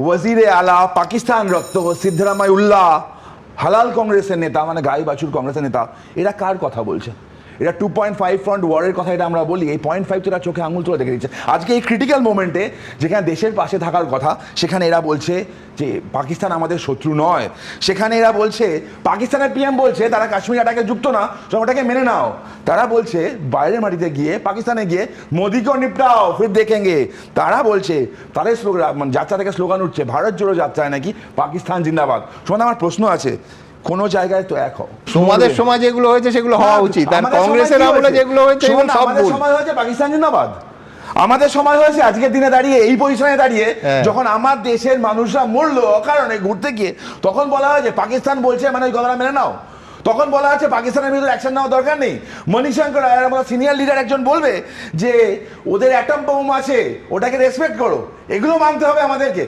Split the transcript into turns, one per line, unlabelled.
ওয়াজিরে আলা পাকিস্তান রক্ত সিদ্ধরামাইউল্লাহ হালাল কংগ্রেসের নেতা, মানে গাই বাছুর কংগ্রেসের নেতা, এরা কার কথা বলছে? এটা 2.5 ফ্রন্ট ওয়ারের কথা এটা আমরা বলি, এই 0.5 তো এরা চোখে আঙুল তুলে দেখে দিচ্ছে। আজকে এই ক্রিটিক্যাল মোমেন্টে যেখানে দেশের পাশে থাকার কথা, সেখানে এরা বলছে যে পাকিস্তান আমাদের শত্রু নয়। সেখানে এরা বলছে, পাকিস্তানের পিএম বলছে তারা কাশ্মীর অ্যাটাকে যুক্ত না, ওটাকে মেনে নাও। তারা বলছে বাইরের মাটিতে গিয়ে, পাকিস্তানে গিয়ে মোদিকেও নিপটাও ফির দেখেঙ্গে। তারা বলছে, তাদের স্লোগান, যাত্রা থেকে স্লোগান উঠছে ভারত জোড়ো যাত্রায় নাকি পাকিস্তান জিন্দাবাদ। শোনা, আমার প্রশ্ন আছে, কোন জায়গায় তো এক হও।
তোমাদের সময় যেগুলো হয়েছে সেগুলো হওয়া উচিত, আর কংগ্রেসের আমলে যেগুলো হয়েছে সেগুলো সব ভুল।
সময় হয়েছে পাকিস্তান জিন্দাবাদ, আমাদের সময় হয়েছে আজকের দিনে দাঁড়িয়ে এই পজিশনে দাঁড়িয়ে যখন আমার দেশের মানুষরা মরলো অকারণে ঘুরতে গিয়ে, তখন বলা হয় যে পাকিস্তান বলছে মানে ওই কথাটা মেনে নাও। তখন বলা হচ্ছে পাকিস্তানের বিরুদ্ধে অ্যাকশন নেওয়ার দরকার নেই। মণিশঙ্কর রায়ের মতো সিনিয়র লিডার একজন বলবে যে ওদের অ্যাটম বোম আছে, ওটাকে রেসপেক্ট করো। এগুলো মানতে হবে আমাদেরকে।